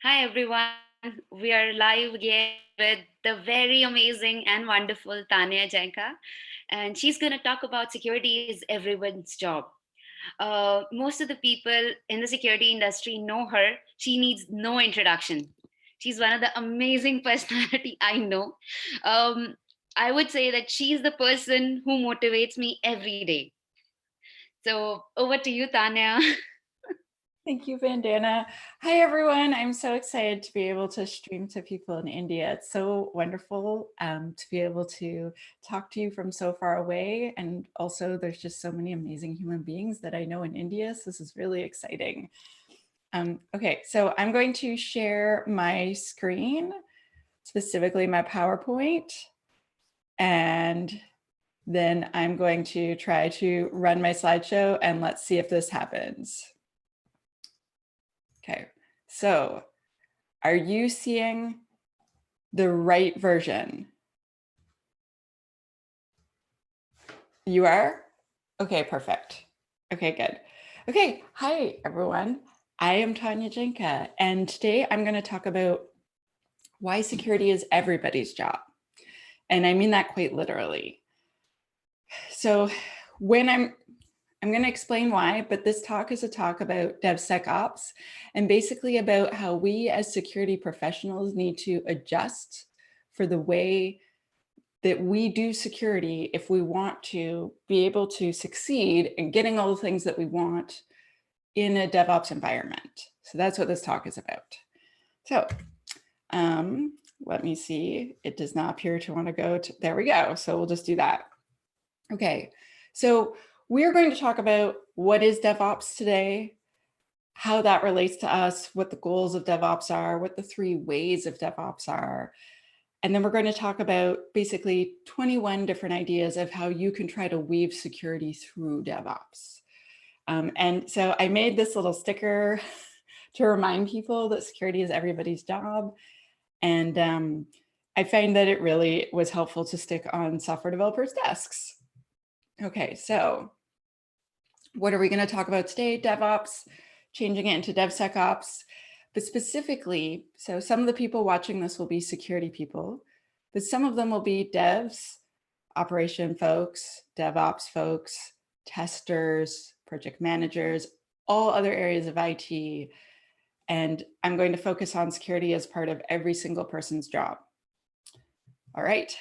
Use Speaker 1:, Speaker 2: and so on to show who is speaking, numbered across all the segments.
Speaker 1: Hi everyone, we are live again with the very amazing and wonderful Tanya Janca, and she's going to talk about security is everyone's job. Most of the people in the security industry know her. She needs no introduction. She's one of the amazing personality I know. Um, I would say that she's the person who motivates me every day. So over to you, Tanya.
Speaker 2: Thank you, Vandana. Hi, everyone. I'm so excited to be able to stream to people in India. It's so wonderful to be able to talk to you from so far away. And also, there's just so many amazing human beings that I know in India. So this is really exciting. Okay, so I'm going to share my screen, specifically my PowerPoint. And then I'm going to try to run my slideshow and let's see if this happens. Okay, so are you seeing the right version? You are? Okay, perfect. Okay, good. Okay, hi everyone. I am Tanya Janca, and today I'm going to talk about why security is everybody's job. And I mean that quite literally. So when I'm going to explain why, but this talk is a talk about DevSecOps and basically about how we as security professionals need to adjust for the way that we do security if we want to be able to succeed in getting all the things that we want in a DevOps environment. So that's what this talk is about. So let me see. It does not appear to want to go to, there we go. So we'll just do that. Okay, so we're going to talk about what is DevOps today, how that relates to us, what the goals of DevOps are, what the 3 ways of DevOps are. And then we're going to talk about basically 21 different ideas of how you can try to weave security through DevOps. And so I made this little sticker to remind people that security is everybody's job. And I find that it really was helpful to stick on software developers' desks. Okay, so what are we going to talk about today? DevOps, changing it into DevSecOps. But specifically, so some of the people watching this will be security people, but some of them will be devs, operation folks, DevOps folks, testers, project managers, all other areas of IT. And I'm going to focus on security as part of every single person's job. All right.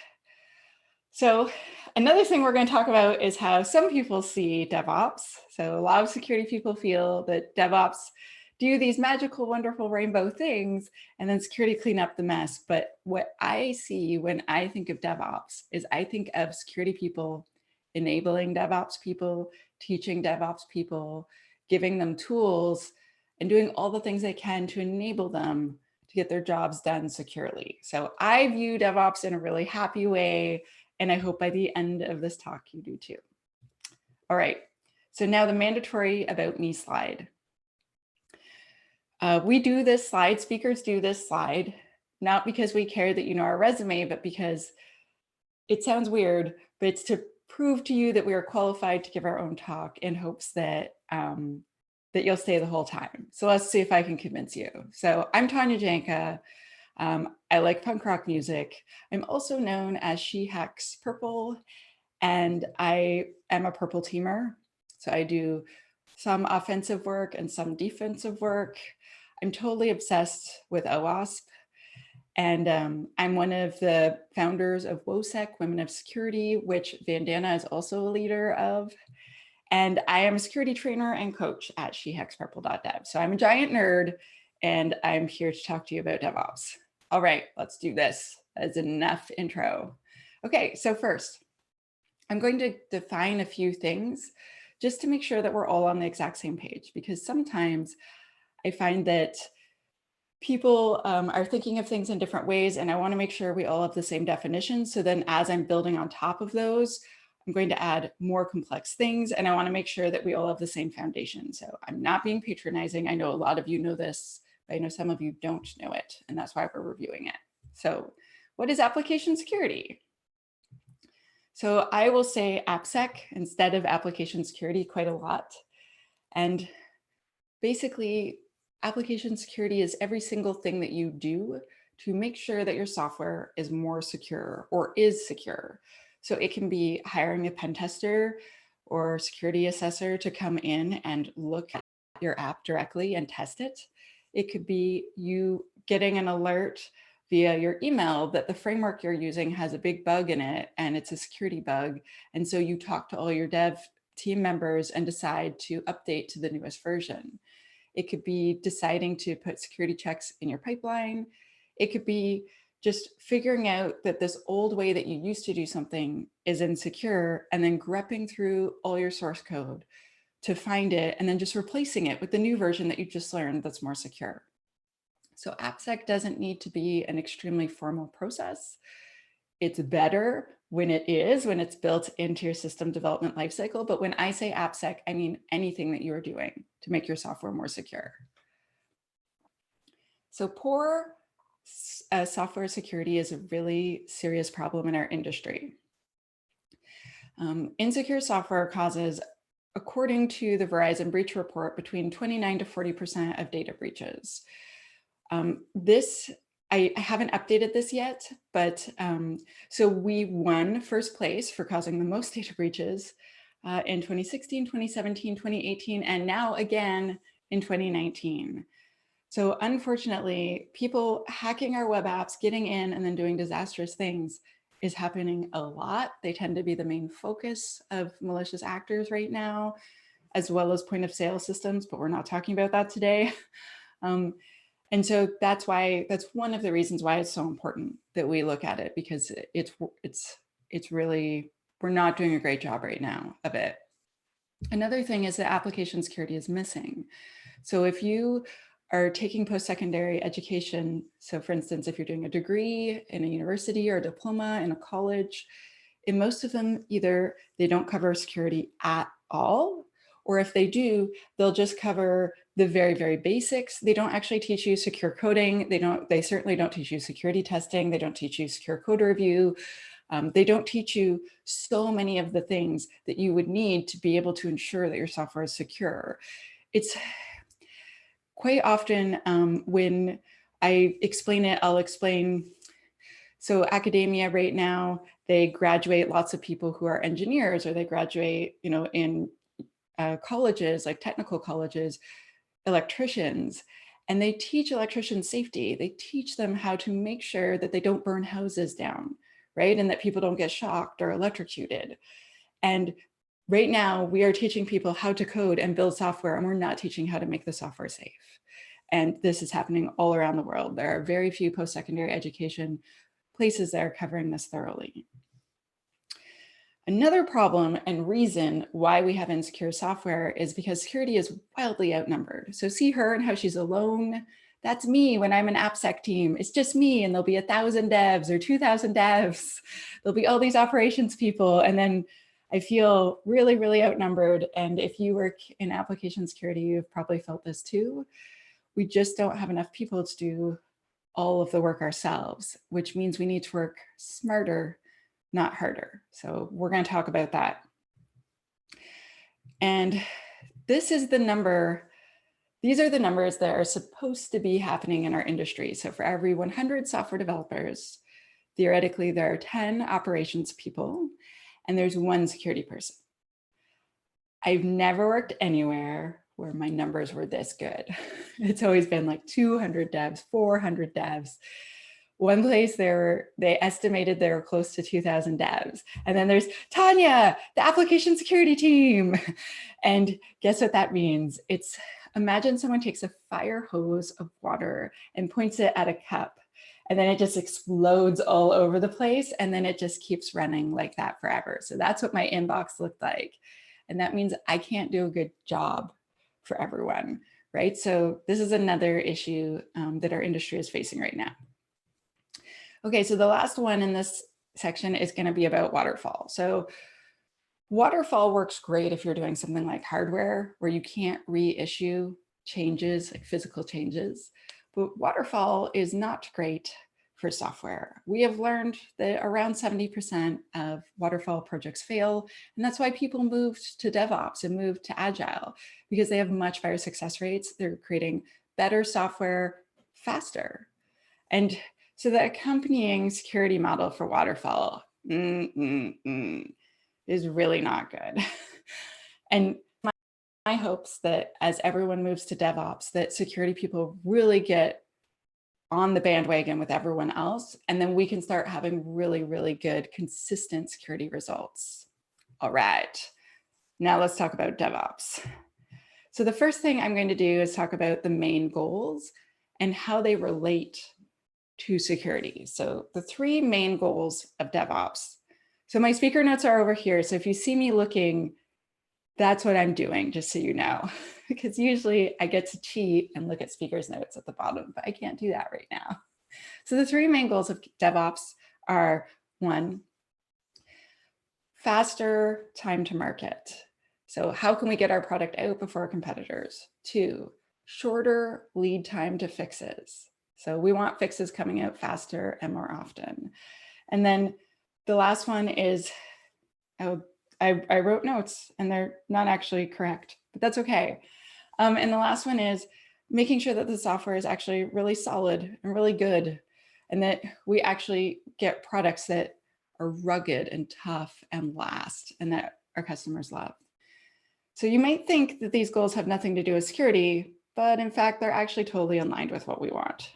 Speaker 2: So another thing we're going to talk about is how some people see DevOps. So a lot of security people feel that DevOps do these magical, wonderful rainbow things, and then security clean up the mess. But what I see when I think of DevOps is I think of security people enabling DevOps people, teaching DevOps people, giving them tools, and doing all the things they can to enable them to get their jobs done securely. So I view DevOps in a really happy way. And I hope by the end of this talk, you do too. All right, so now the mandatory about me slide. We do this slide, speakers do this slide, not because we care that you know our resume, but because it sounds weird, but it's to prove to you that we are qualified to give our own talk in hopes that, that you'll stay the whole time. So let's see if I can convince you. So I'm Tanya Janca. I like punk rock music. I'm also known as She Hacks Purple, and I am a purple teamer. So I do some offensive work and some defensive work. I'm totally obsessed with OWASP. And I'm one of the founders of WOSEC, Women of Security, which Vandana is also a leader of. And I am a security trainer and coach at shehackspurple.dev. So I'm a giant nerd, and I'm here to talk to you about DevOps. All right, let's do this. That's enough intro. Okay, so first, I'm going to define a few things just to make sure that we're all on the exact same page, because sometimes I find that people are thinking of things in different ways, and I want to make sure we all have the same definition. So then as I'm building on top of those, I'm going to add more complex things, and I want to make sure that we all have the same foundation. So I'm not being patronizing. I know a lot of you know this, but I know some of you don't know it, and that's why we're reviewing it. So what is application security? So I will say AppSec instead of application security quite a lot. And basically, application security is every single thing that you do to make sure that your software is more secure or is secure. So it can be hiring a pen tester or security assessor to come in and look at your app directly and test it. It could be you getting an alert via your email that the framework you're using has a big bug in it and it's a security bug. And so you talk to all your dev team members and decide to update to the newest version. It could be deciding to put security checks in your pipeline. It could be just figuring out that this old way that you used to do something is insecure and then grepping through all your source code to find it and then just replacing it with the new version that you just learned that's more secure. So AppSec doesn't need to be an extremely formal process. It's better when it's built into your system development lifecycle. But when I say AppSec, I mean anything that you're doing to make your software more secure. So poor software security is a really serious problem in our industry. Insecure software causes, according to the Verizon breach report, between 29 to 40% of data breaches. I haven't updated this yet, but so we won first place for causing the most data breaches in 2016, 2017, 2018, and now again in 2019. So unfortunately, people hacking our web apps, getting in and then doing disastrous things is happening a lot. They tend to be the main focus of malicious actors right now, as well as point of sale systems, but we're not talking about that today. And so that's one of the reasons why it's so important that we look at it, because it's really, we're not doing a great job right now of it. Another thing is that application security is missing. So if you are taking post-secondary education, so for instance, if you're doing a degree in a university or a diploma in a college, in most of them, either they don't cover security at all, or if they do, they'll just cover the very, very basics. They don't actually teach you secure coding. They certainly don't teach you security testing. They don't teach you secure code review. They don't teach you so many of the things that you would need to be able to ensure that your software is secure. It's quite often when I explain it, I'll explain, so academia right now, they graduate lots of people who are engineers, or they graduate, in colleges, like technical colleges, electricians, and they teach electricians safety. They teach them how to make sure that they don't burn houses down, right? And that people don't get shocked or electrocuted. And right now we are teaching people how to code and build software, and we're not teaching how to make the software safe. And this is happening all around the world. There are very few post-secondary education places that are covering this thoroughly. Another problem and reason why we have insecure software is because security is wildly outnumbered. So see her and how she's alone. That's me when I'm an AppSec team. It's just me, and there'll be 1,000 devs or 2,000 devs. There'll be all these operations people. And then I feel really, really outnumbered. And if you work in application security, you've probably felt this too. We just don't have enough people to do all of the work ourselves, which means we need to work smarter, not harder. So we're going to talk about that. And this is the number, these are the numbers that are supposed to be happening in our industry. So for every 100 software developers, theoretically, there are 10 operations people, and there's 1 security person. I've never worked anywhere where my numbers were this good. It's always been like 200 devs, 400 devs. One place they estimated there were close to 2,000 devs. And then there's Tanya, the application security team. And guess what that means? It's, imagine someone takes a fire hose of water and points it at a cup, and then it just explodes all over the place. And then it just keeps running like that forever. So that's what my inbox looked like. And that means I can't do a good job for everyone, right? So this is another issue that our industry is facing right now. Okay, so the last one in this section is going to be about waterfall. So waterfall works great if you're doing something like hardware where you can't reissue changes, like physical changes, but waterfall is not great for software. We have learned that around 70% of waterfall projects fail, and that's why people moved to DevOps and moved to Agile, because they have much better success rates. They're creating better software faster. And so the accompanying security model for waterfall is really not good. And my hopes that as everyone moves to DevOps, that security people really get on the bandwagon with everyone else, and then we can start having really, really good, consistent security results. All right, now let's talk about DevOps. So the first thing I'm going to do is talk about the main goals and how they relate to security. So the three main goals of DevOps. So my speaker notes are over here. So if you see me looking, that's what I'm doing, just so you know, because usually I get to cheat and look at speaker's notes at the bottom, but I can't do that right now. So the three main goals of DevOps are: one, faster time to market. So how can we get our product out before our competitors? Two, shorter lead time to fixes. So we want fixes coming out faster and more often. And then the last one is, I wrote notes and they're not actually correct, but that's okay. And the last one is making sure that the software is actually really solid and really good, and that we actually get products that are rugged and tough and last, and that our customers love. So you might think that these goals have nothing to do with security, but in fact, they're actually totally aligned with what we want.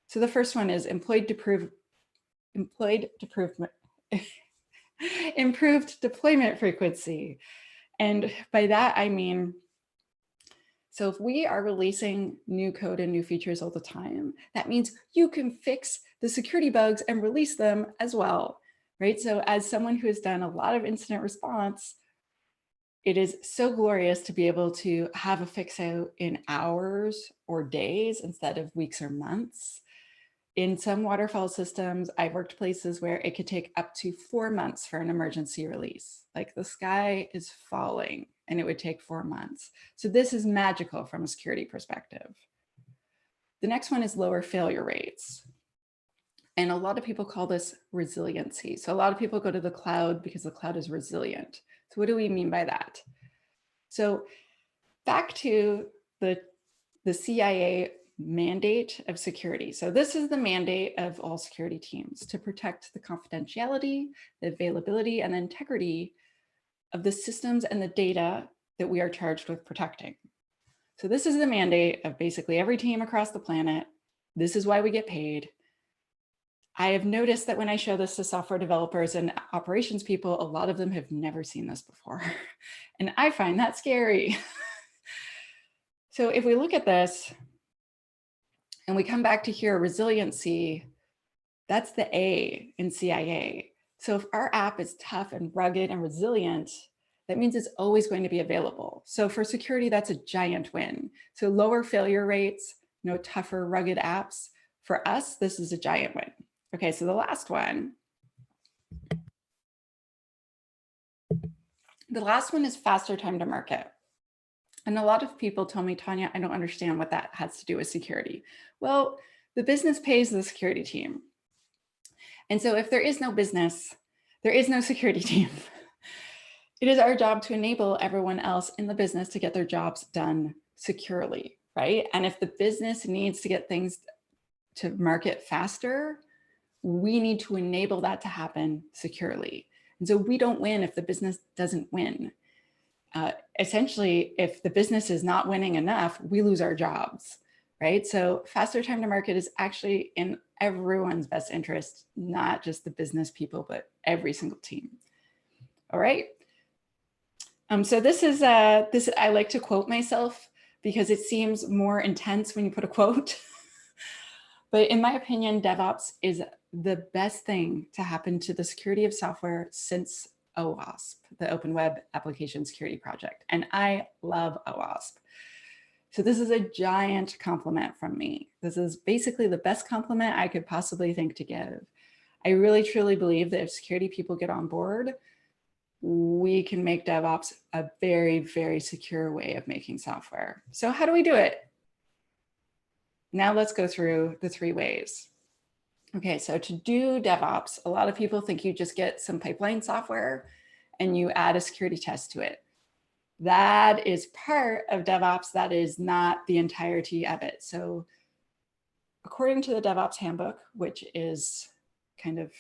Speaker 2: So the first one is improved deployment frequency. And by that, I mean, so if we are releasing new code and new features all the time, that means you can fix the security bugs and release them as well, right? So as someone who has done a lot of incident response, it is so glorious to be able to have a fix out in hours or days instead of weeks or months. In some waterfall systems, I've worked places where it could take up to 4 months for an emergency release. Like the sky is falling and it would take 4 months. So this is magical from a security perspective. The next one is lower failure rates. And a lot of people call this resiliency. So a lot of people go to the cloud because the cloud is resilient. So what do we mean by that? So back to the CIA mandate of security. So this is the mandate of all security teams, to protect the confidentiality, the availability, and the integrity of the systems and the data that we are charged with protecting. So this is the mandate of basically every team across the planet. This is why we get paid. I have noticed that when I show this to software developers and operations people, a lot of them have never seen this before. And I find that scary. So if we look at this, and we come back to here, resiliency, that's the A in CIA. So if our app is tough and rugged and resilient, that means it's always going to be available. So for security, that's a giant win. So lower failure rates, tougher, rugged apps. For us, this is a giant win. Okay, so the last one. The last one is faster time to market. And a lot of people tell me, Tanya, I don't understand what that has to do with security. Well, the business pays the security team. And so if there is no business, there is no security team. It is our job to enable everyone else in the business to get their jobs done securely, right? And if the business needs to get things to market faster, we need to enable that to happen securely. And so we don't win if the business doesn't win. Essentially, if the business is not winning enough, we lose our jobs, right? So faster time to market is actually in everyone's best interest, not just the business people, but every single team. All right. So this is, I like to quote myself because it seems more intense when you put a quote. But in my opinion, DevOps is the best thing to happen to the security of software since OWASP, the Open Web Application Security Project. And I love OWASP. So this is a giant compliment from me. This is basically the best compliment I could possibly think to give. I really, truly believe that if security people get on board, we can make DevOps a very, very secure way of making software. So how do we do it? Now let's go through the 3 ways. Okay, so to do DevOps, a lot of people think you just get some pipeline software and you add a security test to it. That is part of DevOps. That is not the entirety of it. So according to the DevOps handbook, which is kind of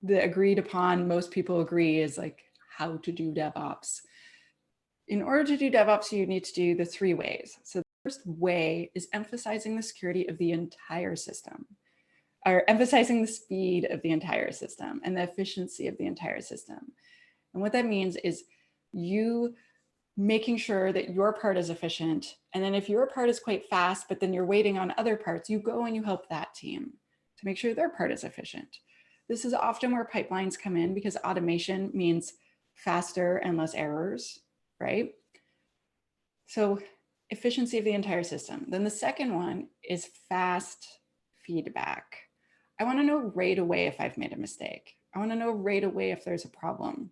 Speaker 2: the agreed upon, most people agree is like how to do DevOps. In order to do DevOps, you need to do the 3 ways. So the first way is emphasizing the security of the entire system, or emphasizing the speed of the entire system and the efficiency of the entire system. And what that means is you making sure that your part is efficient. And then if your part is quite fast, but then you're waiting on other parts, you go and you help that team to make sure their part is efficient. This is often where pipelines come in because automation means faster and less errors, right? So efficiency of the entire system. Then the second one is fast feedback. I want to know right away if I've made a mistake. I want to know right away if there's a problem.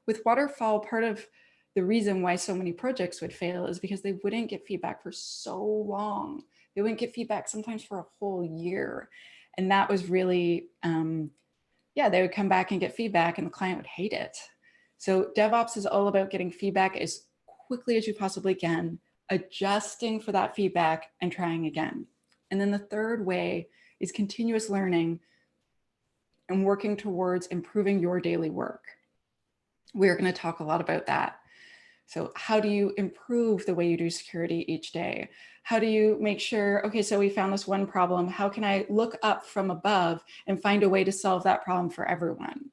Speaker 2: With waterfall, part of the reason why so many projects would fail is because they wouldn't get feedback for so long. They wouldn't get feedback sometimes for a whole year. And that was really, they would come back and get feedback and the client would hate it. So DevOps is all about getting feedback as quickly as you possibly can, adjusting for that feedback and trying again. And then the third way is continuous learning and working towards improving your daily work. We're going to talk a lot about that. So how do you improve the way you do security each day? How do you make sure, okay, so we found this one problem. How can I look up from above and find a way to solve that problem for everyone,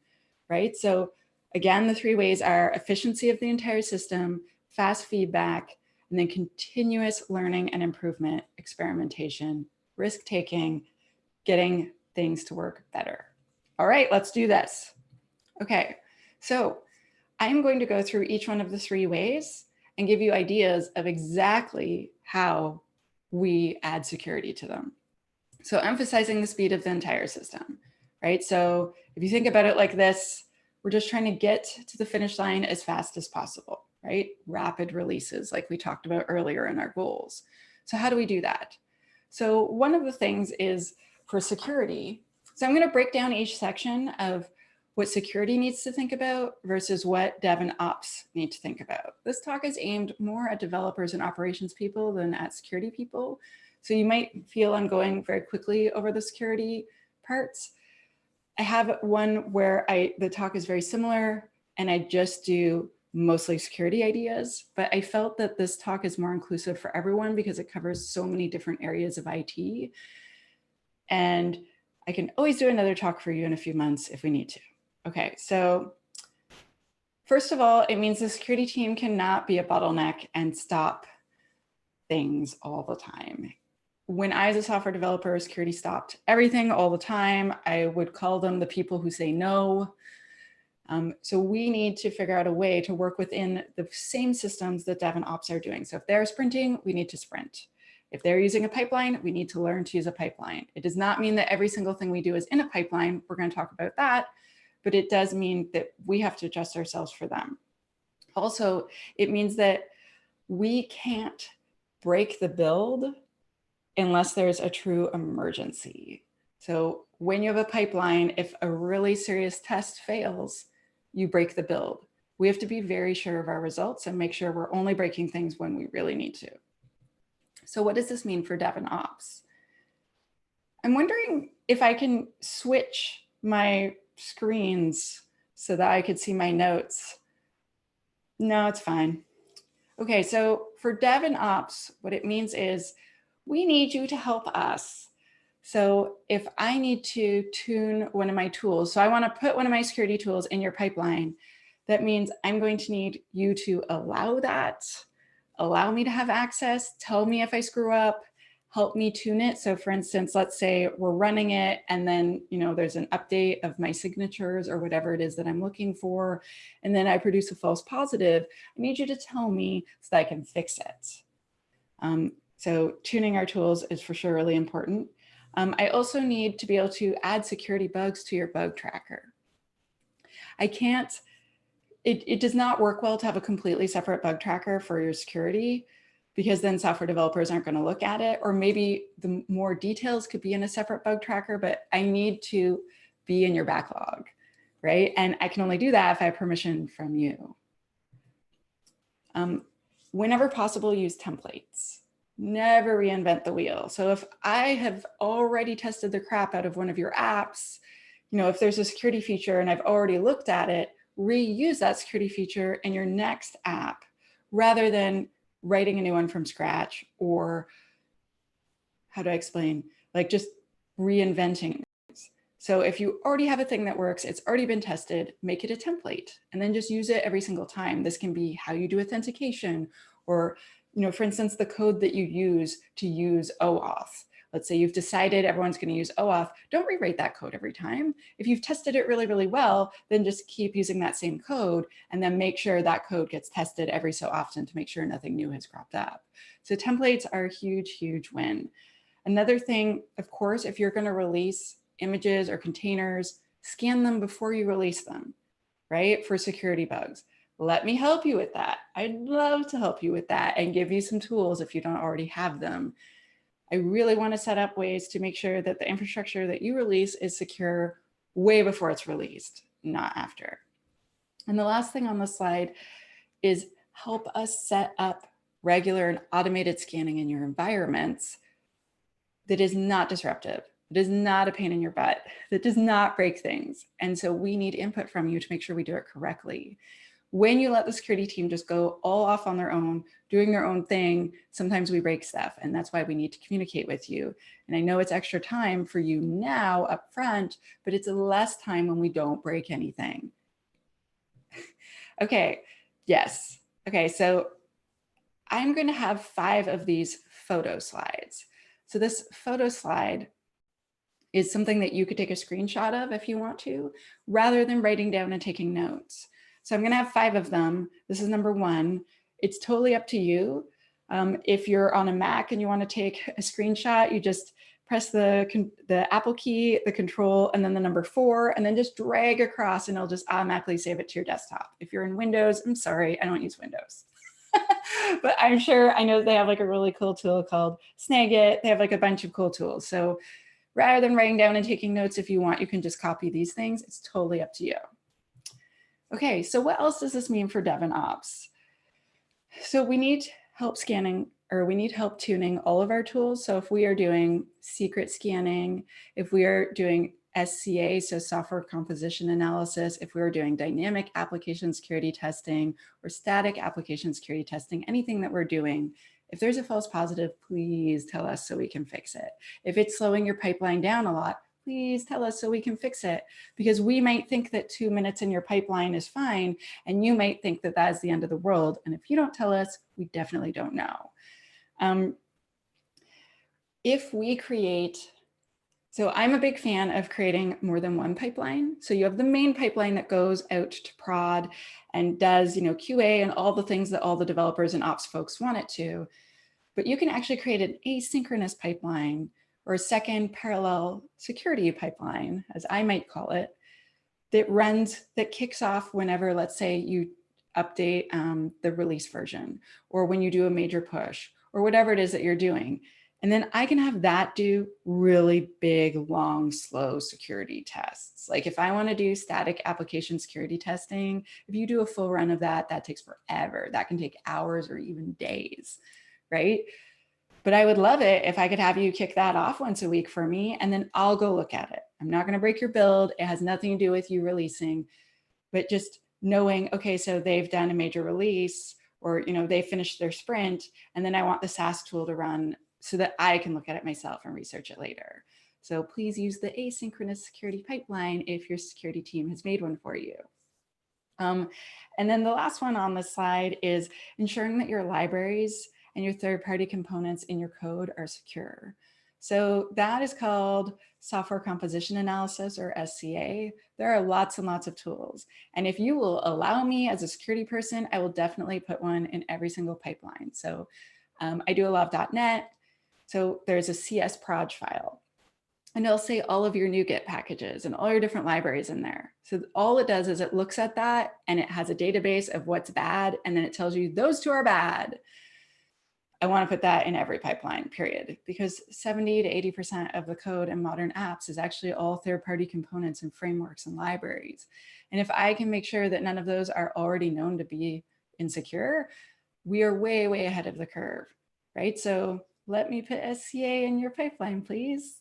Speaker 2: right? So again, the 3 ways are efficiency of the entire system, fast feedback, and then continuous learning and improvement, experimentation, risk-taking, getting things to work better. All right, let's do this. Okay, so I'm going to go through each one of the 3 ways and give you ideas of exactly how we add security to them. So emphasizing the speed of the entire system, right? So if you think about it like this, we're just trying to get to the finish line as fast as possible, right? Rapid releases like we talked about earlier in our goals. So how do we do that? So one of the things is for security. So I'm going to break down each section of what security needs to think about versus what dev and ops need to think about. This talk is aimed more at developers and operations people than at security people. So you might feel I'm going very quickly over the security parts. I have one where the talk is very similar and I just do mostly security ideas, but I felt that this talk is more inclusive for everyone because it covers so many different areas of IT. And I can always do another talk for you in a few months if we need to. Okay, so first of all, it means the security team cannot be a bottleneck and stop things all the time. When I was a software developer, security stopped everything all the time. I would call them the people who say no. So we need to figure out a way to work within the same systems that dev and ops are doing. So if they're sprinting, we need to sprint. If they're using a pipeline, we need to learn to use a pipeline. It does not mean that every single thing we do is in a pipeline. We're going to talk about that. But it does mean that we have to adjust ourselves for them. Also, it means that we can't break the build unless there's a true emergency. So when you have a pipeline, if a really serious test fails, you break the build. We have to be very sure of our results and make sure we're only breaking things when we really need to. So what does this mean for dev and ops? I'm wondering if I can switch my screens so that I could see my notes. No, it's fine. Okay, so for dev and ops, what it means is we need you to help us. So if I need to tune one of my tools, so I want to put one of my security tools in your pipeline, that means I'm going to need you to allow that, allow me to have access, tell me if I screw up, help me tune it. So for instance, let's say we're running it and then, there's an update of my signatures or whatever it is that I'm looking for. And then I produce a false positive. I need you to tell me so that I can fix it. So tuning our tools is for sure really important. I also need to be able to add security bugs to your bug tracker. It does not work well to have a completely separate bug tracker for your security because then software developers aren't going to look at it, or maybe the more details could be in a separate bug tracker, but I need to be in your backlog, right? And I can only do that if I have permission from you. Whenever possible, use templates. Never reinvent the wheel. So if I have already tested the crap out of one of your apps, if there's a security feature and I've already looked at it, reuse that security feature in your next app rather than writing a new one from scratch, or how do I explain, like just reinventing. So if you already have a thing that works, it's already been tested, make it a template and then just use it every single time. This can be how you do authentication, or, for instance, the code that you use to use OAuth. Let's say you've decided everyone's going to use OAuth. Don't rewrite that code every time. If you've tested it really, really well, then just keep using that same code and then make sure that code gets tested every so often to make sure nothing new has cropped up. So templates are a huge, huge win. Another thing, of course, if you're going to release images or containers, scan them before you release them, right? For security bugs. Let me help you with that. I'd love to help you with that and give you some tools if you don't already have them. I really want to set up ways to make sure that the infrastructure that you release is secure way before it's released, not after. And the last thing on the slide is help us set up regular and automated scanning in your environments that is not disruptive. It is not a pain in your butt, that does not break things. And so we need input from you to make sure we do it correctly. When you let the security team just go all off on their own, doing their own thing, sometimes we break stuff. And that's why we need to communicate with you. And I know it's extra time for you now up front, but it's less time when we don't break anything. Okay, yes. Okay, so I'm going to have 5 of these photo slides. So this photo slide is something that you could take a screenshot of if you want to, rather than writing down and taking notes. So I'm going to have 5 of them. This is number 1. It's totally up to you. If you're on a Mac and you want to take a screenshot, you just press the Apple key, the control, and then the number 4, and then just drag across and it'll just automatically save it to your desktop. If you're in Windows, I'm sorry, I don't use Windows. But I'm sure, I know they have like a really cool tool called Snagit. They have like a bunch of cool tools. So rather than writing down and taking notes, if you want, you can just copy these things. It's totally up to you. Okay, so what else does this mean for Dev and Ops? So we need help scanning, or we need help tuning all of our tools. So if we are doing secret scanning, if we are doing SCA, so software composition analysis, if we are doing dynamic application security testing or static application security testing, anything that we're doing, if there's a false positive, please tell us so we can fix it. If it's slowing your pipeline down a lot, please tell us so we can fix it, because we might think that 2 minutes in your pipeline is fine, and you might think that that is the end of the world. And if you don't tell us, we definitely don't know. If we create, so I'm a big fan of creating more than one pipeline. So you have the main pipeline that goes out to prod and does, QA and all the things that all the developers and ops folks want it to. But you can actually create an asynchronous pipeline, or a second parallel security pipeline, as I might call it, that kicks off whenever, let's say, you update the release version, or when you do a major push, or whatever it is that you're doing. And then I can have that do really big, long, slow security tests. Like if I want to do static application security testing, if you do a full run of that, that takes forever. That can take hours or even days, right? But I would love it if I could have you kick that off once a week for me, and then I'll go look at it. I'm not going to break your build. It has nothing to do with you releasing, but just knowing, okay, so they've done a major release, or they finished their sprint, and then I want the SaaS tool to run so that I can look at it myself and research it later. So please use the asynchronous security pipeline if your security team has made one for you. And then the last one on the slide is ensuring that your libraries and your third-party components in your code are secure. So that is called software composition analysis, or SCA. There are lots and lots of tools. And if you will allow me as a security person, I will definitely put one in every single pipeline. So I do a lot of .NET. So there's a CS proj file, and it'll say all of your NuGet packages and all your different libraries in there. So all it does is it looks at that and it has a database of what's bad, and then it tells you those two are bad. I want to put that in every pipeline, period, because 70 to 80% of the code in modern apps is actually all third-party components and frameworks and libraries. And if I can make sure that none of those are already known to be insecure, we are way, way ahead of the curve, right? So let me put SCA in your pipeline, please.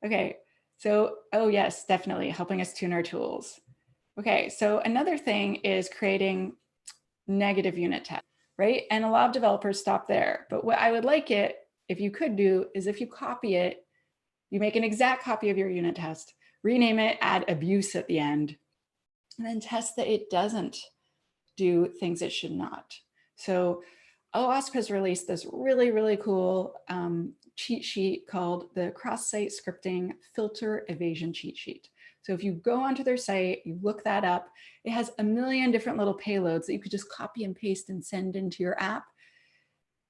Speaker 2: Okay, so, oh yes, definitely helping us tune our tools. Okay, so another thing is creating negative unit tests, right? And a lot of developers stop there. But what I would like it, if you could do, is if you copy it, you make an exact copy of your unit test, rename it, add abuse at the end, and then test that it doesn't do things it should not. So OWASP has released this really, really cool cheat sheet called the Cross-Site Scripting Filter Evasion Cheat Sheet. So if you go onto their site, you look that up, it has a million different little payloads that you could just copy and paste and send into your app.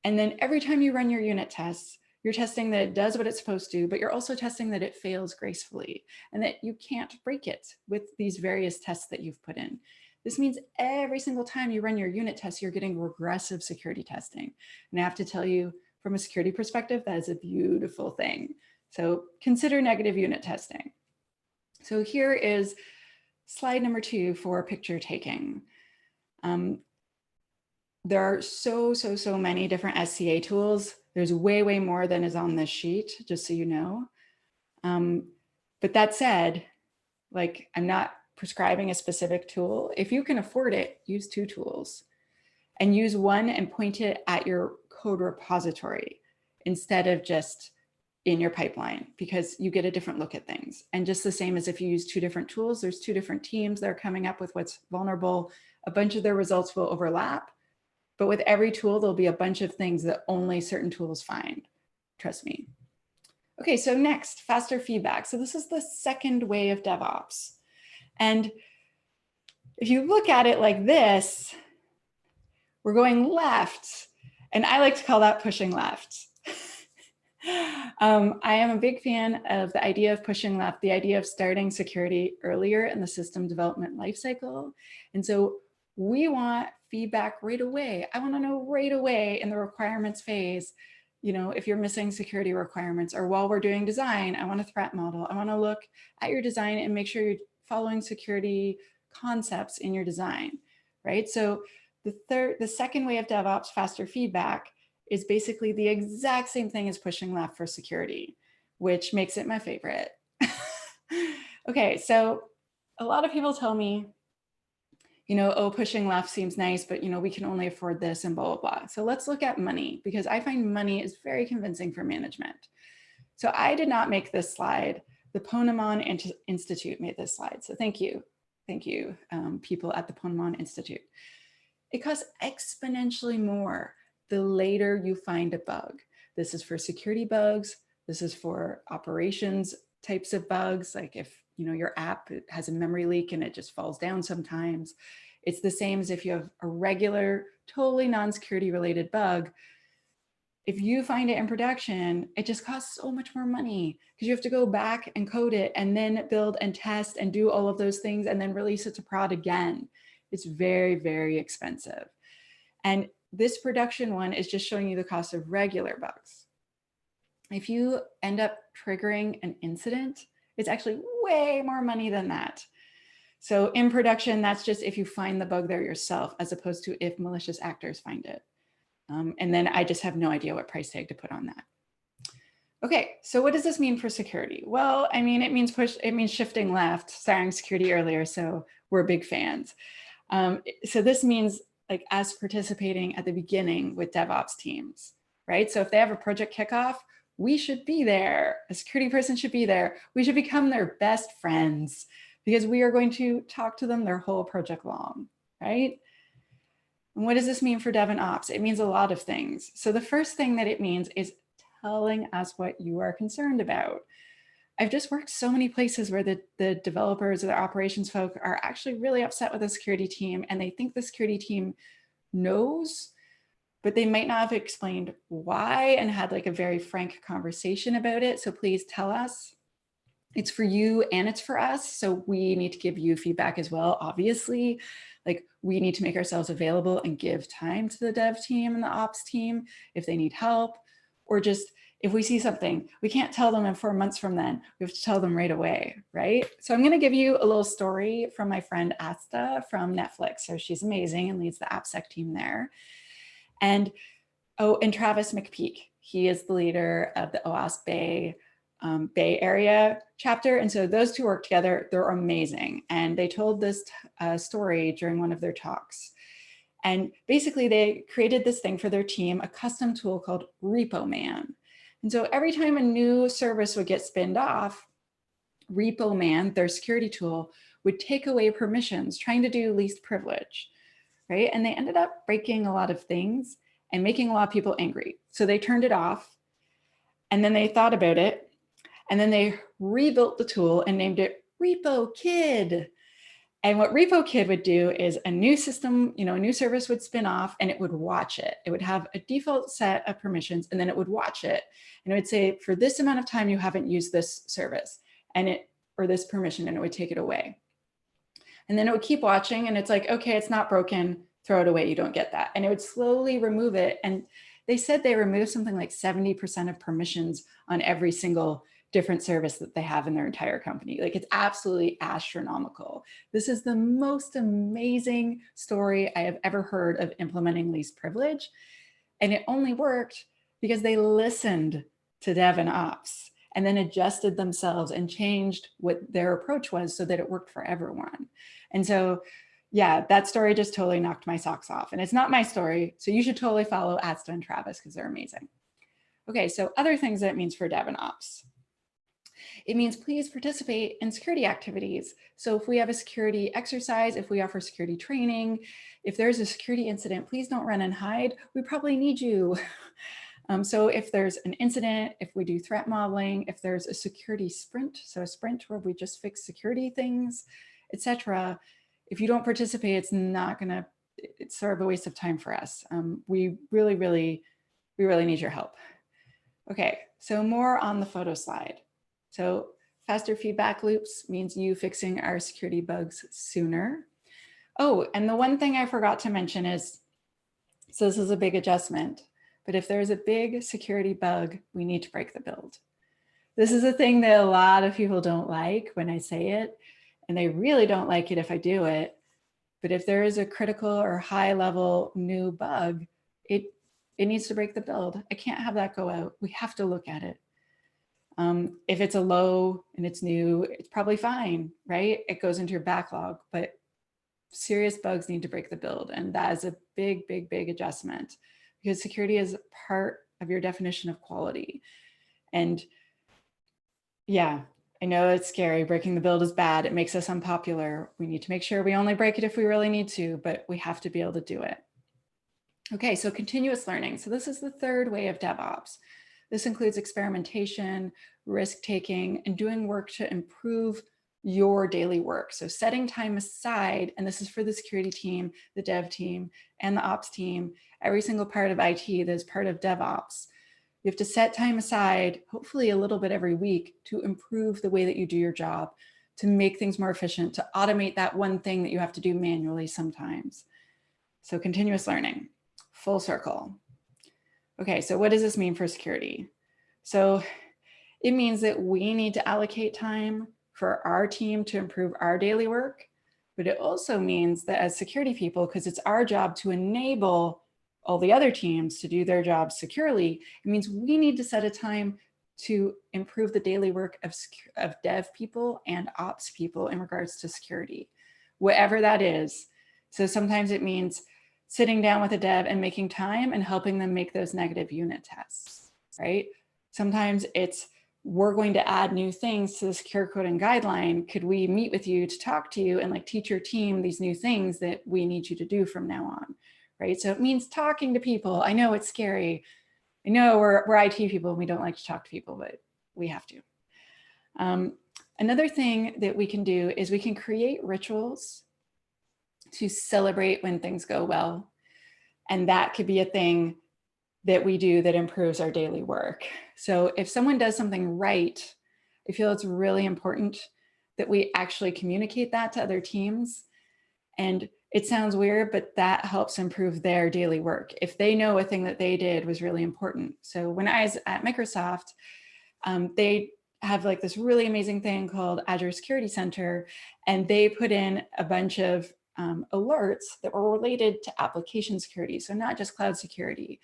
Speaker 2: And then every time you run your unit tests, you're testing that it does what it's supposed to, but you're also testing that it fails gracefully and that you can't break it with these various tests that you've put in. This means every single time you run your unit tests, you're getting regressive security testing. And I have to tell you, from a security perspective, that is a beautiful thing. So consider negative unit testing. So here is slide number 2 for picture taking. There are so many different SCA tools. There's way, way more than is on this sheet, just so you know. But that said, like, I'm not prescribing a specific tool. If you can afford it, use 2 tools and use one and point it at your code repository instead of just in your pipeline, because you get a different look at things. And just the same as if you use 2 different tools, there's 2 different teams that are coming up with what's vulnerable. A bunch of their results will overlap, but with every tool, there'll be a bunch of things that only certain tools find. Trust me. Okay, so next, faster feedback. So this is the second way of DevOps. And if you look at it like this, we're going left. And I like to call that pushing left. I am a big fan of the idea of pushing left, the idea of starting security earlier in the system development lifecycle. And so we want feedback right away. I want to know right away in the requirements phase, you know, if you're missing security requirements, or while we're doing design, I want a threat model. I want to look at your design and make sure you're following security concepts in your design, right? So the second way of DevOps, faster feedback, is basically the exact same thing as pushing left for security, which makes it my favorite. Okay, so a lot of people tell me, you know, oh, pushing left seems nice, but you know, we can only afford this and blah, blah, blah. So let's look at money, because I find money is very convincing for management. So I did not make this slide. The Ponemon Institute made this slide. So thank you. Thank you, people at the Ponemon Institute. It costs exponentially more the later you find a bug. This is for security bugs. This is for operations types of bugs. Like if, you know, your app has a memory leak and it just falls down sometimes. It's the same as if you have a regular, totally non-security related bug. If you find it in production, it just costs so much more money because you have to go back and code it and then build and test and do all of those things and then release it to prod again. It's very, very expensive. And this production one is just showing you the cost of regular bugs. If you end up triggering an incident, it's actually way more money than that. So in production, that's just if you find the bug there yourself, as opposed to if malicious actors find it. And then I just have no idea what price tag to put on that. Okay, so what does this mean for security? Well, I mean, it means shifting left, starting security earlier, so we're big fans. So this means like us participating at the beginning with DevOps teams, right? So if they have a project kickoff, we should be there. A security person should be there. We should become their best friends because we are going to talk to them their whole project long, right? And what does this mean for Dev and Ops? It means a lot of things. So the first thing that it means is telling us what you are concerned about. I've just worked so many places where the developers or the operations folk are actually really upset with the security team and they think the security team knows, but they might not have explained why and had like a very frank conversation about it. So please tell us. It's for you and it's for us. So we need to give you feedback as well. Obviously, like we need to make ourselves available and give time to the dev team and the ops team if they need help. or just if we see something, we can't tell them in 4 months from then, we have to tell them right away, right? So I'm gonna give you a little story from my friend Asta from Netflix. So she's amazing and leads the AppSec team there. And Travis McPeak, he is the leader of the OWASP Bay Area chapter. And so those two work together, they're amazing. And they told this story during one of their talks. And basically they created this thing for their team, a custom tool called Repo Man. And so every time a new service would get spinned off, Repo Man, their security tool, would take away permissions, trying to do least privilege, right? And they ended up breaking a lot of things and making a lot of people angry. So they turned it off, and then they thought about it, and then they rebuilt the tool and named it Repo Kid. And what Repo Kid would do is a new system, a new service would spin off and it would watch it. It would have a default set of permissions, and then it would watch it. And it would say, for this amount of time, you haven't used this service or this permission, and it would take it away. And then it would keep watching, and it's like, okay, it's not broken, throw it away, you don't get that. And it would slowly remove it. And they said they removed something like 70% of permissions on every single different service that they have in their entire company. Like, it's absolutely astronomical. This is the most amazing story I have ever heard of implementing least privilege. And it only worked because they listened to dev and ops and then adjusted themselves and changed what their approach was so that it worked for everyone. And so, yeah, that story just totally knocked my socks off. And it's not my story, so you should totally follow Asta and Travis because they're amazing. Okay, so other things that it means for dev and ops. It means please participate in security activities. So if we have a security exercise, if we offer security training, if there's a security incident, please don't run and hide. We probably need you. So if there's an incident, if we do threat modeling, if there's a security sprint, so a sprint where we just fix security things, etc. If you don't participate, it's sort of a waste of time for us. We really need your help. Okay, so more on the photo slide. So faster feedback loops means you fixing our security bugs sooner. Oh, and the one thing I forgot to mention is, so this is a big adjustment, but if there's a big security bug, we need to break the build. This is a thing that a lot of people don't like when I say it, and they really don't like it if I do it. But if there is a critical or high level new bug, it needs to break the build. I can't have that go out. We have to look at it. If it's a low and it's new, it's probably fine, right? It goes into your backlog, but serious bugs need to break the build. And that is a big adjustment because security is part of your definition of quality. And yeah, I know it's scary. Breaking the build is bad. It makes us unpopular. We need to make sure we only break it if we really need to, but we have to be able to do it. Okay, so continuous learning. So this is the third way of DevOps. This includes experimentation, risk-taking, and doing work to improve your daily work. So setting time aside, and this is for the security team, the dev team, and the ops team, every single part of IT that is part of DevOps. You have to set time aside, hopefully a little bit every week, to improve the way that you do your job, to make things more efficient, to automate that one thing that you have to do manually sometimes. So continuous learning, full circle. Okay, so what does this mean for security? So it means that we need to allocate time for our team to improve our daily work, but it also means that as security people, because it's our job to enable all the other teams to do their jobs securely, it means we need to set a time to improve the daily work of dev people and ops people in regards to security, whatever that is. So sometimes it means sitting down with a dev and making time and helping them make those negative unit tests, right? Sometimes it's, we're going to add new things to the secure coding guideline. Could we meet with you to talk to you and like teach your team these new things that we need you to do from now on, right? So it means talking to people. I know it's scary. I know we're IT people and we don't like to talk to people, but we have to. Another thing that we can do is we can create rituals to celebrate when things go well. And that could be a thing that we do that improves our daily work. So if someone does something right, I feel it's really important that we actually communicate that to other teams. And It sounds weird, but that helps improve their daily work if they know a thing that they did was really important. So when I was at Microsoft, they have like this really amazing thing called Azure Security Center, and they put in a bunch of alerts that were related to application security, so not just cloud security.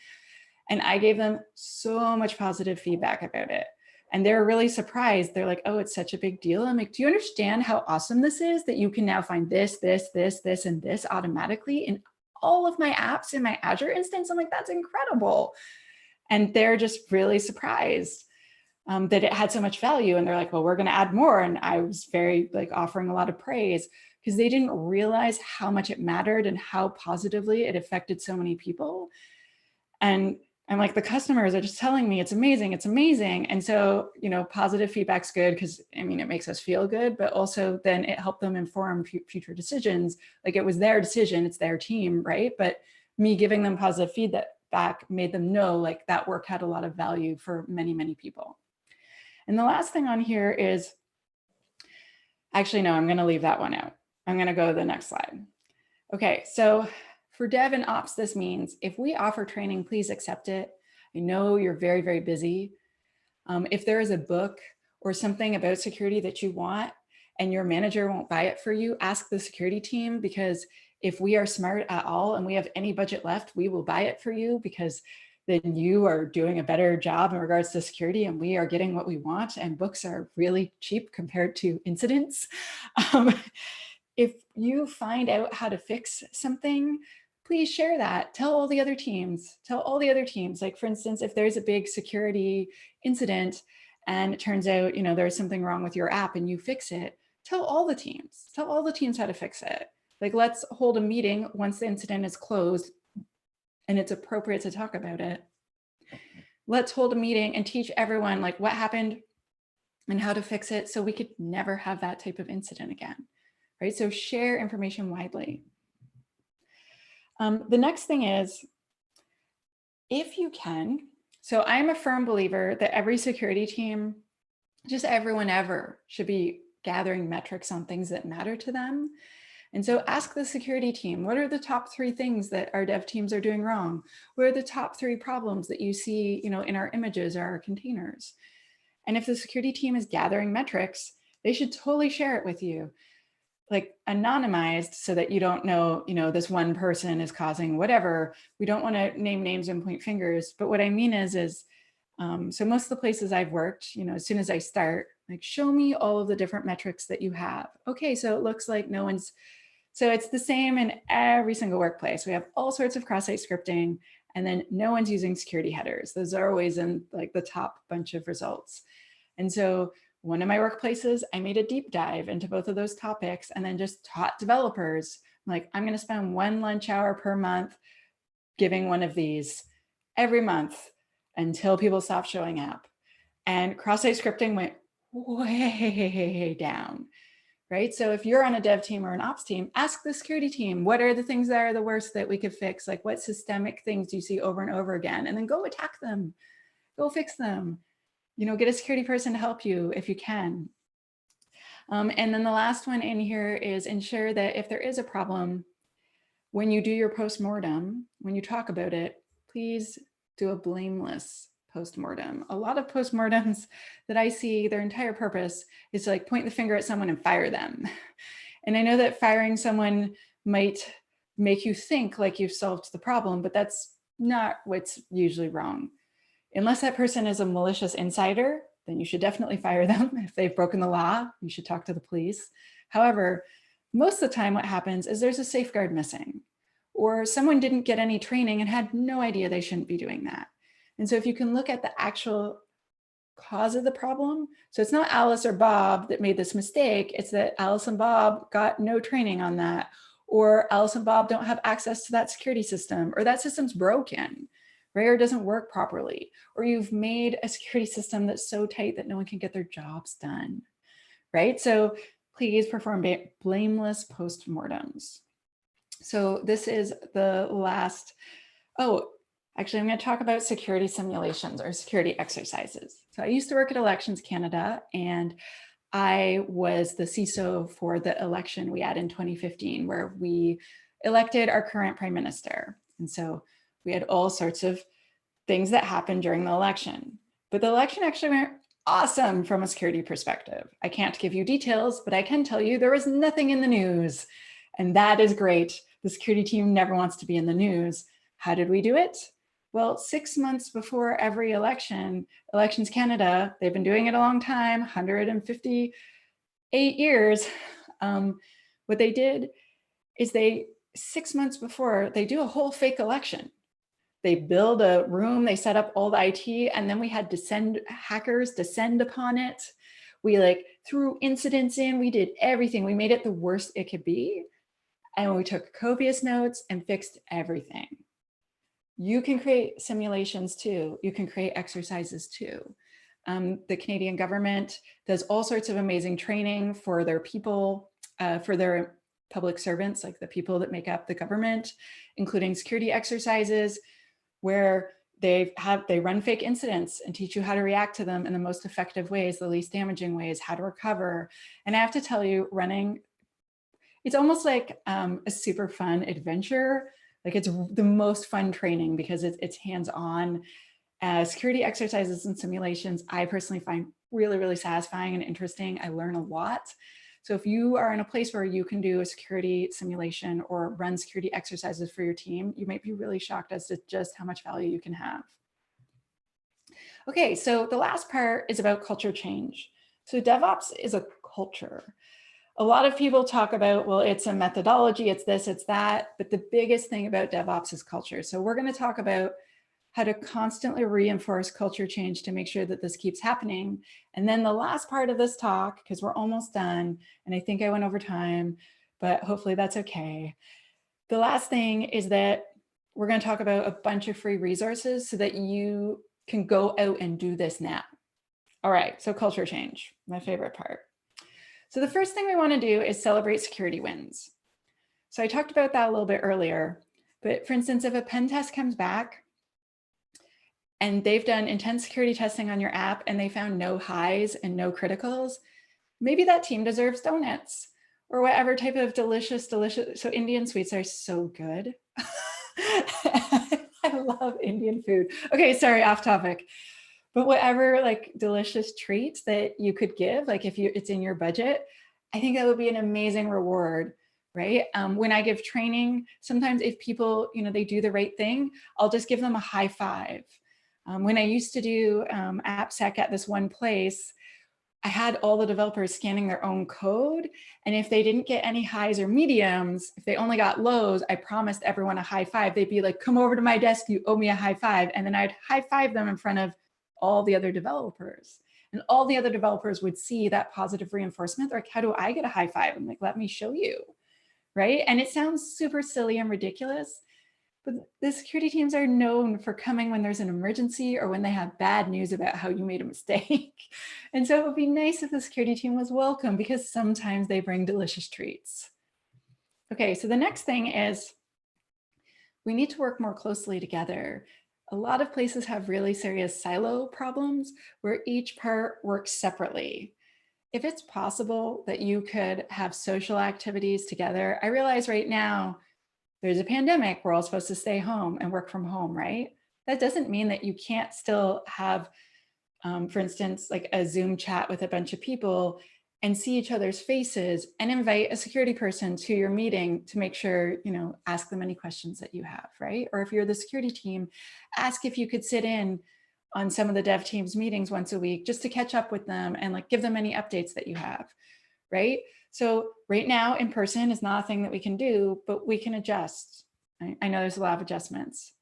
Speaker 2: And I gave them so much positive feedback about it. And they're really surprised. They're like, oh, it's such a big deal. I'm like, do you understand how awesome this is, that you can now find this, this, this, this, and this automatically in all of my apps in my Azure instance? I'm like, that's incredible. And they're just really surprised that it had so much value. And they're like, well, we're going to add more. And I was very like offering a lot of praise because they didn't realize how much it mattered and how positively it affected so many people. And I'm like, the customers are just telling me it's amazing, it's amazing. And so, you know, positive feedback's good because, I mean, it makes us feel good, but also then it helped them inform future decisions. Like it was their decision, it's their team, right? But me giving them positive feedback made them know like that work had a lot of value for many, many people. And the last thing on here is, actually, no, I'm going to leave that one out. I'm going to go to the next slide. Okay, so for dev and ops, this means if we offer training, please accept it. I know you're very, very busy. If there is a book or something about security that you want and your manager won't buy it for you, ask the security team, because if we are smart at all and we have any budget left, we will buy it for you, because then you are doing a better job in regards to security and we are getting what we want, and books are really cheap compared to incidents. If you find out how to fix something, please share that. Tell all the other teams. Tell all the other teams. Like for instance, if there's a big security incident and it turns out, you know, there's something wrong with your app and you fix it, tell all the teams. Tell all the teams how to fix it. Like let's hold a meeting once the incident is closed and it's appropriate to talk about it. Let's hold a meeting and teach everyone like what happened and how to fix it so we could never have that type of incident again. Right? So share information widely. The next thing is, if you can, so I'm a firm believer that every security team, just everyone ever, should be gathering metrics on things that matter to them. And so ask the security team, what are the top 3 things that our dev teams are doing wrong? What are the top 3 problems that you see, you know, in our images or our containers? And if the security team is gathering metrics, they should totally share it with you, like anonymized, so that you don't know, you know, this one person is causing whatever. We don't want to name names and point fingers. But what I mean is so most of the places I've worked, you know, as soon as I start, like, show me all of the different metrics that you have. Okay, so it looks like no one's, so it's the same in every single workplace. We have all sorts of cross-site scripting, and then no one's using security headers. Those are always in like the top bunch of results. And so one of my workplaces, I made a deep dive into both of those topics and then just taught developers, like, I'm going to spend 1 lunch hour per month giving one of these every month until people stop showing up. And cross-site scripting went way down, right? So if you're on a dev team or an ops team, ask the security team, what are the things that are the worst that we could fix? Like, what systemic things do you see over and over again? And then go attack them, go fix them. You know, get a security person to help you if you can. And then the last one in here is ensure that if there is a problem, when you do your postmortem, when you talk about it, please do a blameless postmortem. A lot of postmortems that I see, their entire purpose is to like point the finger at someone and fire them. And I know that firing someone might make you think like you've solved the problem, but that's not what's usually wrong. Unless that person is a malicious insider, then you should definitely fire them. If they've broken the law, you should talk to the police. However, most of the time what happens is there's a safeguard missing, or someone didn't get any training and had no idea they shouldn't be doing that. And so if you can look at the actual cause of the problem, so it's not Alice or Bob that made this mistake, it's that Alice and Bob got no training on that, or Alice and Bob don't have access to that security system, or that system's broken, right? Or doesn't work properly, or you've made a security system that's so tight that no one can get their jobs done, right? So please perform blameless postmortems. So this is the last, oh, actually, I'm going to talk about security simulations or security exercises. So I used to work at Elections Canada, and I was the CISO for the election we had in 2015, where we elected our current prime minister. And so we had all sorts of things that happened during the election. But the election actually went awesome from a security perspective. I can't give you details, but I can tell you there was nothing in the news. And that is great. The security team never wants to be in the news. How did we do it? Well, 6 months before every election, Elections Canada, they've been doing it a long time, 158 years. What they did is 6 months before, they do a whole fake election. They build a room, they set up all the IT, and then we had hackers descend upon it. We threw incidents in, we did everything. We made it the worst it could be. And we took copious notes and fixed everything. You can create simulations too. You can create exercises too. The Canadian government does all sorts of amazing training for their people, for their public servants, like the people that make up the government, including security exercises where they run fake incidents and teach you how to react to them in the most effective ways, the least damaging ways, how to recover. And I have to tell you, it's almost like a super fun adventure. Like it's the most fun training because it's hands-on. Security exercises and simulations, I personally find really, really satisfying and interesting. I learn a lot. So if you are in a place where you can do a security simulation or run security exercises for your team, you might be really shocked as to just how much value you can have. Okay, so the last part is about culture change. So DevOps is a culture. A lot of people talk about, well, it's a methodology, it's this, it's that, but the biggest thing about DevOps is culture. So we're going to talk about how to constantly reinforce culture change to make sure that this keeps happening. And then the last part of this talk, because we're almost done, and I think I went over time, but hopefully that's okay. The last thing is that we're going to talk about a bunch of free resources so that you can go out and do this now. All right, so culture change, my favorite part. So the first thing we want to do is celebrate security wins. So I talked about that a little bit earlier, but for instance, if a pen test comes back and they've done intense security testing on your app and they found no highs and no criticals, maybe that team deserves donuts or whatever type of delicious, so Indian sweets are so good. I love Indian food. Okay, sorry, off topic. But whatever delicious treats that you could give, if it's in your budget, I think that would be an amazing reward, right? When I give training, sometimes if people, they do the right thing, I'll just give them a high five. When I used to do AppSec at this one place, I had all the developers scanning their own code. And if they didn't get any highs or mediums, if they only got lows, I promised everyone a high five. They'd be like, come over to my desk, you owe me a high five. And then I'd high five them in front of all the other developers. And all the other developers would see that positive reinforcement. They're like, how do I get a high five? I'm like, let me show you, right? And it sounds super silly and ridiculous, but the security teams are known for coming when there's an emergency or when they have bad news about how you made a mistake. And so it would be nice if the security team was welcome because sometimes they bring delicious treats. Okay, so the next thing is we need to work more closely together. A lot of places have really serious silo problems where each part works separately. If it's possible that you could have social activities together, I realize right now there's a pandemic, we're all supposed to stay home and work from home, right? That doesn't mean that you can't still have, for instance, a Zoom chat with a bunch of people and see each other's faces and invite a security person to your meeting to make sure, ask them any questions that you have, right? Or if you're the security team, ask if you could sit in on some of the dev teams meetings once a week just to catch up with them and give them any updates that you have, right? So right now in person is not a thing that we can do, but we can adjust. I know there's a lot of adjustments.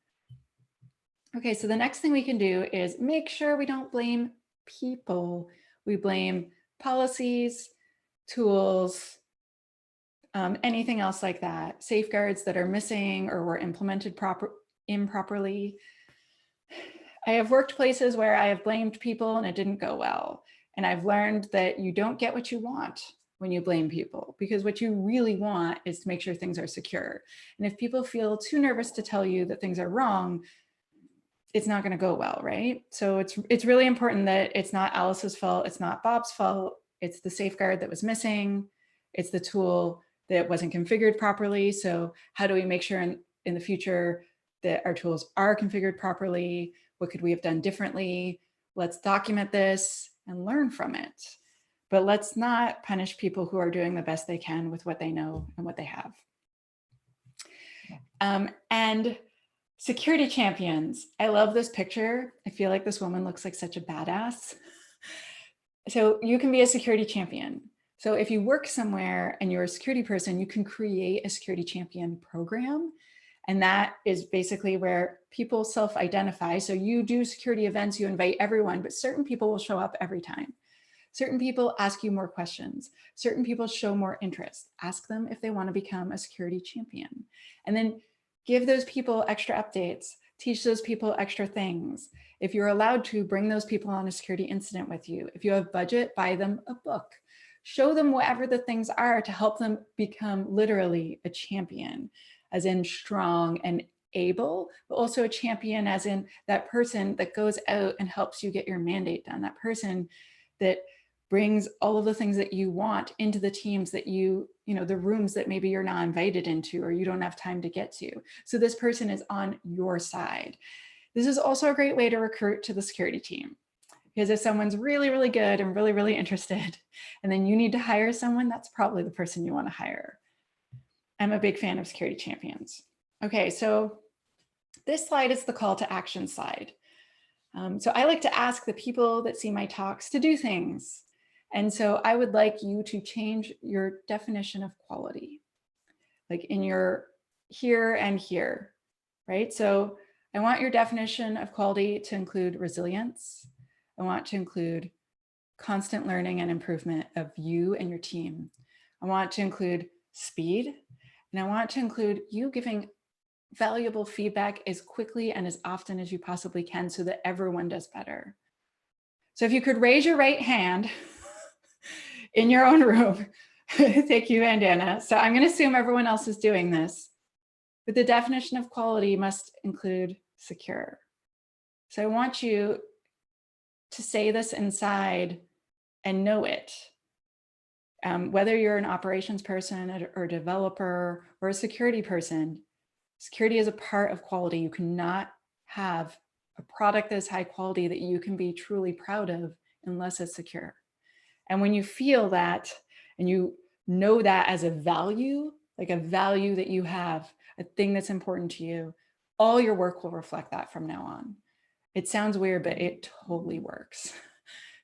Speaker 2: Okay, so the next thing we can do is make sure we don't blame people. We blame policies, tools, anything else like that, safeguards that are missing or were implemented improperly. I have worked places where I have blamed people and it didn't go well. And I've learned that you don't get what you want when you blame people, because what you really want is to make sure things are secure. And if people feel too nervous to tell you that things are wrong, it's not going to go well, right? So it's really important that it's not Alice's fault, it's not Bob's fault, it's the safeguard that was missing, it's the tool that it wasn't configured properly. So how do we make sure in the future that our tools are configured properly? What could we have done differently? Let's document this and learn from it. But let's not punish people who are doing the best they can with what they know and what they have. And security champions. I love this picture. I feel like this woman looks like such a badass. So you can be a security champion. So if you work somewhere and you're a security person, you can create a security champion program. And that is basically where people self-identify. So you do security events, you invite everyone, but certain people will show up every time. Certain people ask you more questions. Certain people show more interest. Ask them if they want to become a security champion. And then give those people extra updates. Teach those people extra things. If you're allowed to, bring those people on a security incident with you. If you have budget, buy them a book. Show them whatever the things are to help them become literally a champion, as in strong and able, but also a champion as in that person that goes out and helps you get your mandate done, that person that brings all of the things that you want into the teams that the rooms that maybe you're not invited into or you don't have time to get to. So this person is on your side. This is also a great way to recruit to the security team. Because if someone's really, really good and really, really interested, and then you need to hire someone, that's probably the person you want to hire. I'm a big fan of security champions. Okay, so this slide is the call to action slide. So I like to ask the people that see my talks to do things. And so I would like you to change your definition of quality, like in your here and here, right? So I want your definition of quality to include resilience. I want to include constant learning and improvement of you and your team. I want to include speed, and I want to include you giving valuable feedback as quickly and as often as you possibly can so that everyone does better. So if you could raise your right hand in your own room, thank you, Vandana. So I'm going to assume everyone else is doing this, but the definition of quality must include secure. So I want you to say this inside and know it. Whether you're an operations person or a developer or a security person, security is a part of quality. You cannot have a product that is high quality that you can be truly proud of unless it's secure. And when you feel that and you know that as a value, like a value that you have, a thing that's important to you, all your work will reflect that from now on. It sounds weird, but it totally works.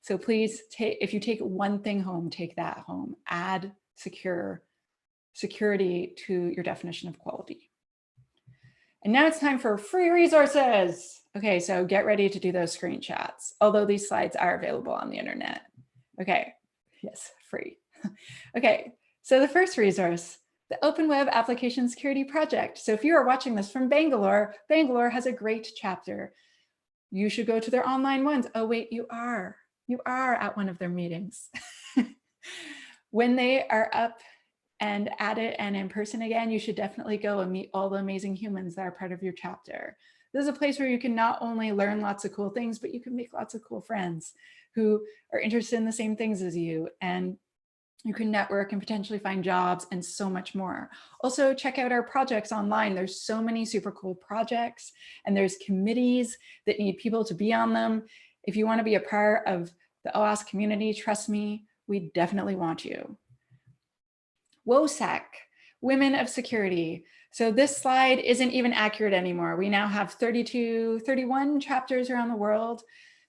Speaker 2: So please, if you take one thing home, take that home. Add security to your definition of quality. And now it's time for free resources. Okay, so get ready to do those screenshots, although these slides are available on the internet. Okay, yes, free. Okay, so the first resource, the Open Web Application Security Project. So if you are watching this from Bangalore, Bangalore has a great chapter. You should go to their online ones. Oh wait, you are at one of their meetings. When they are up and at it and in person again, you should definitely go and meet all the amazing humans that are part of your chapter. This is a place where you can not only learn lots of cool things, but you can make lots of cool friends who are interested in the same things as you, and you can network and potentially find jobs and so much more. Also, check out our projects online. There's so many super cool projects, and there's committees that need people to be on them. If you want to be a part of the OWASP community, trust me, we definitely want you. WOSEC, Women of Security. So this slide isn't even accurate anymore. We now have 31 chapters around the world.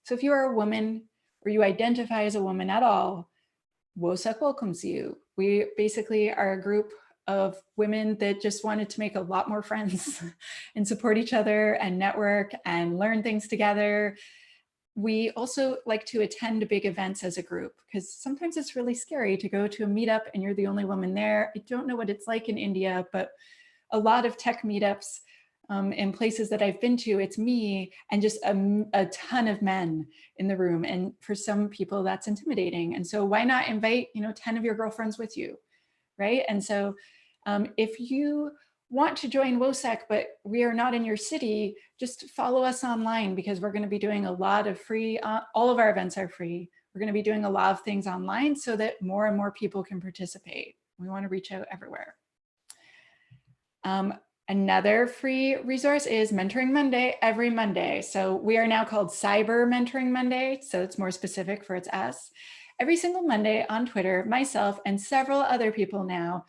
Speaker 2: So if you are a woman or you identify as a woman at all, WOSEC welcomes you. We basically are a group of women that just wanted to make a lot more friends and support each other and network and learn things together. We also like to attend big events as a group because sometimes it's really scary to go to a meetup and you're the only woman there. I don't know what it's like in India, but a lot of tech meetups in places that I've been to, it's me and just a ton of men in the room. And for some people that's intimidating. And so why not invite 10 of your girlfriends with you, right? And so if you want to join WOSEC, but we are not in your city, just follow us online because we're going to be doing a lot of free, all of our events are free. We're going to be doing a lot of things online so that more and more people can participate. We want to reach out everywhere. Another free resource is Mentoring Monday every Monday. So we are now called Cyber Mentoring Monday, so it's more specific for its S. Every single Monday on Twitter, myself and several other people now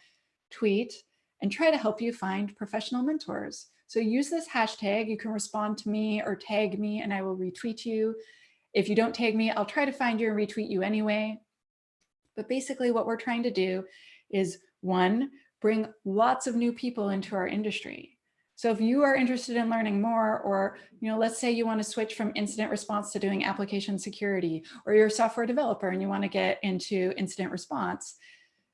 Speaker 2: tweet and try to help you find professional mentors. So use this hashtag. You can respond to me or tag me and I will retweet you. If you don't tag me, I'll try to find you and retweet you anyway. But basically what we're trying to do is, one, bring lots of new people into our industry. So if you are interested in learning more, or let's say you want to switch from incident response to doing application security, or you're a software developer and you want to get into incident response,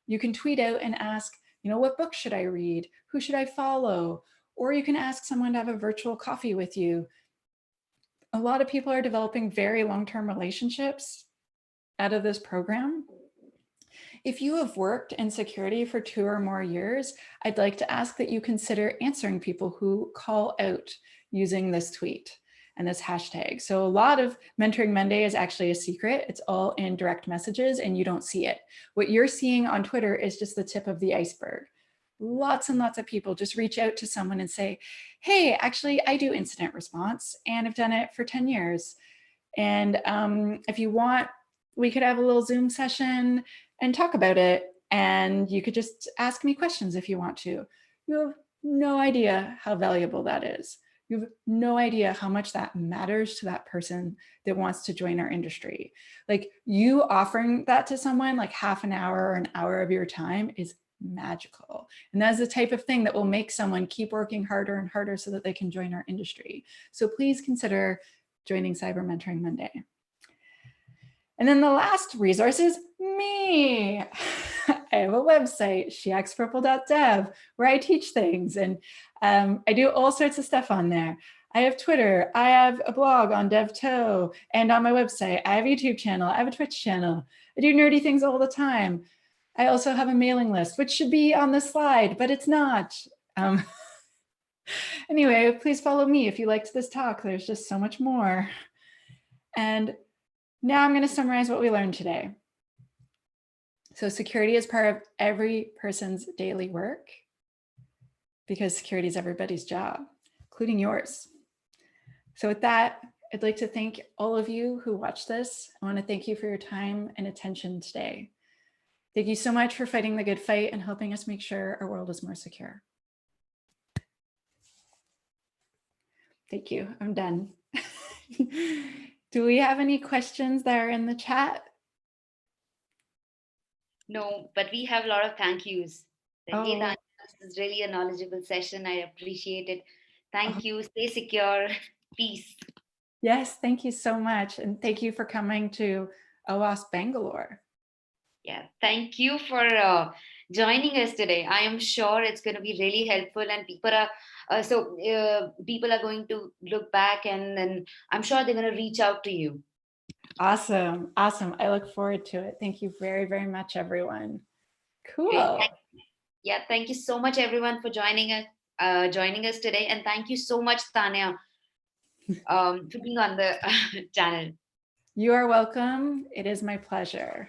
Speaker 2: you can tweet out and ask, what book should I read? Who should I follow? Or you can ask someone to have a virtual coffee with you. A lot of people are developing very long-term relationships out of this program. If you have worked in security for 2 or more years, I'd like to ask that you consider answering people who call out using this tweet and this hashtag. So a lot of Mentoring Monday is actually a secret. It's all in direct messages and you don't see it. What you're seeing on Twitter is just the tip of the iceberg. Lots and lots of people just reach out to someone and say, hey, actually, I do incident response and I've done it for 10 years. And if you want, we could have a little Zoom session and talk about it. And you could just ask me questions if you want to. You have no idea how valuable that is. You have no idea how much that matters to that person that wants to join our industry. Like, you offering that to someone, like half an hour or an hour of your time, is magical. And that's the type of thing that will make someone keep working harder and harder so that they can join our industry. So please consider joining Cyber Mentoring Monday. And then the last resource is me. I have a website, shexpurple.dev, where I teach things, and I do all sorts of stuff on there. I have Twitter, I have a blog on DevTow, and on my website, I have a YouTube channel, I have a Twitch channel. I do nerdy things all the time. I also have a mailing list, which should be on the slide, but it's not. Anyway, please follow me if you liked this talk. There's just so much more. And now I'm going to summarize what we learned today. So security is part of every person's daily work, because security is everybody's job, including yours. So with that, I'd like to thank all of you who watched this. I want to thank you for your time and attention today. Thank you so much for fighting the good fight and helping us make sure our world is more secure. Thank you. I'm done. Do we have any questions that are in the chat?
Speaker 1: No, but we have a lot of thank yous.
Speaker 2: Oh.
Speaker 1: Hey, Tanya, this is really a knowledgeable session. I appreciate it. Thank you. Stay secure. Peace.
Speaker 2: Yes, thank you so much. And thank you for coming to OWASP Bangalore.
Speaker 1: Yeah, thank you for joining us today. I am sure it's going to be really helpful, and people are people are going to look back, and then I'm sure they're going to reach out to you.
Speaker 2: Awesome. Awesome. I look forward to it. Thank you very, very much, everyone. Cool.
Speaker 1: Yeah, thank you so much, everyone, for joining us today. And thank you so much, Tanya, for being on the channel.
Speaker 2: You are welcome. It is my pleasure.